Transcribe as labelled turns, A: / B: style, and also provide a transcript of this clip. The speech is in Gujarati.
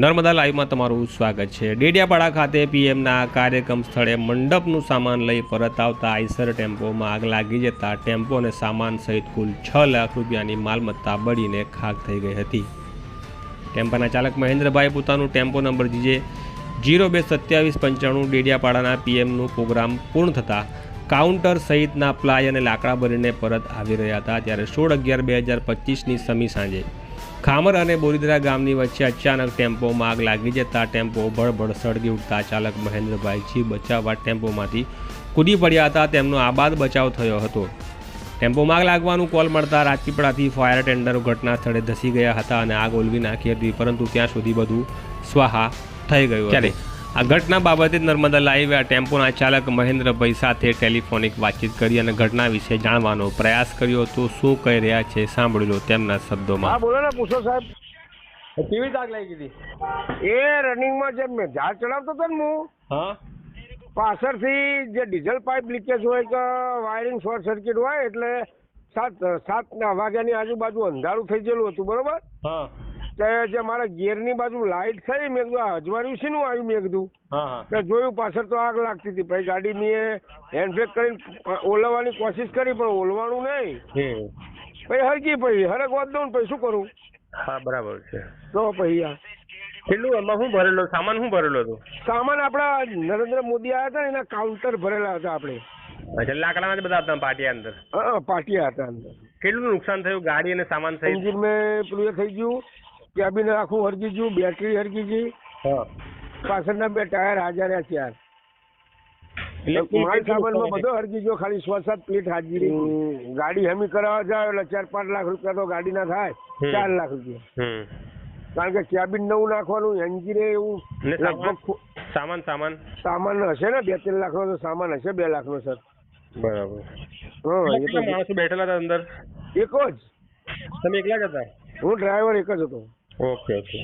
A: નર્મદા લાઈવમાં તમારું સ્વાગત છે। ડેડિયાપાડા ખાતે પીએમના કાર્યક્રમ સ્થળે મંડપનું સામાન લઈ પરત આવતા આઈસર ટેમ્પોમાં આગ લાગી જતા ટેમ્પો અને સામાન સહિત કુલ 6 લાખ રૂપિયાની માલમત્તા બળીને ખાખ થઈ ગઈ હતી। ટેમ્પાના ચાલક મહેન્દ્રભાઈ પોતાનું ટેમ્પો નંબર GJ 022795 ડેડિયાપાડાના પીએમનું પ્રોગ્રામ પૂર્ણ થતાં કાઉન્ટર સહિતના પ્લાય અને લાકડા ભરીને પરત આવી રહ્યા હતા। ત્યારે 16/11/2025ની સમી સાંજે ખામર અને બોરીદરા ગામની વચ્ચે અચાનક ટેમ્પોમાં આગ લાગી જતા ટેમ્પો ભળભળ સળગી ઉઠતા ચાલક મહેન્દ્રભાઈ જીવ બચાવવા ટેમ્પોમાંથી કૂદી પડ્યા હતા। તેમનો આબાદ બચાવ થયો હતો। ટેમ્પોમાં આગ લાગવાનું કોલ મળતા રાજપીપળાથી ફાયર ટેન્ડરો ઘટના સ્થળે ધસી ગયા હતા અને આગ ઓલવી નાખી હતી, પરંતુ ત્યાં સુધી બધું સ્વાહા થઈ ગયું। ત્યારે આ ઘટના બાબતે નર્મદા લાઈવે આ ટેમ્પોના ચાલક મહેન્દ્રભાઈ સાથે ટેલિફોનિક વાતચીત કરી અને ઘટના વિશે જાણવાનો પ્રયાસ કર્યો તો શું કહી રહ્યા છે સાંભળી લો તેમના શબ્દોમાં।
B: હા બોલો ને, પૂછો સાહેબ।
A: કેવી આગ લાગી હતી?
B: એ રનિંગમાં જે મેં ઝાડ ચડાવતો હતો ને હું,
A: હા,
B: પાછળથી જે ડીઝલ પાઇપ લીકેજ હોય કે વાયરિંગ શોર્ટ સર્કિટ હોય એટલે સાત વાગ્યાની આજુબાજુ અંધારું થઈ ગયેલું હતું, બરોબર?
A: હા,
B: કે જે મારા ગેરની બાજુ લાઇટ થઈ, મેં કીધું આ અજવાળ્યું છે નું આવ્યું, મેં કીધું
A: હા,
B: કે જોયું પાછળ તો આગ લાગતી હતી। પછી ગાડી મેં હેન્ડબ્રેક કરીને ઓલવવાની કોશિશ કરી પણ ઓલવાનું નહીં, પછી હરકી પછી હરકવા દઉં ને પછી શું કરું?
A: હા, બરાબર છે।
B: તો પછી
A: કેટલું એમાં શું ભરેલો સામાન? શું ભરેલો હતો
B: સામાન? આપડા નરેન્દ્ર મોદી આવ્યા હતા ને એના કાઉન્ટર ભરેલા હતા આપણે।
A: અચ્છા, લાકડામાં જ બધા હતા પાટિયા અંદર?
B: હા, પાટિયા હતા અંદર।
A: કેટલું નુકસાન થયું ગાડી અને સામાન સહિત?
B: એન્જિન મેં પેલું એ થઈ ગયું, કેબિન આખું હરગી ગયું, બેટરી હરગી ગઈ,
A: હા,
B: પાછળના 2 ટાયર હાજર રહ્યા। માલ સામાનમાં બધો હરગી ગયો, ખાલી 6-7 પ્લેટ હાજરી। ગાડી હમી કરાવવા જાવ એટલે 4-5 લાખ રૂપિયા તો ગાડી ના થાય, 4 લાખ રૂપિયા, કારણ કે કેબિન નવું નાખવાનું, એન્જિન એવું લગભગ સામાન હશે ને 2-3 લાખ નો તો સામાન હશે, 2 લાખ નો સર।
A: બરાબર।
B: હા, એ તો
A: માણસો બેઠેલા હતા અંદર?
B: એક જ,
A: તમે એકલા જ હતા?
B: હું ડ્રાઈવર એક જ હતો।
A: Okay okay.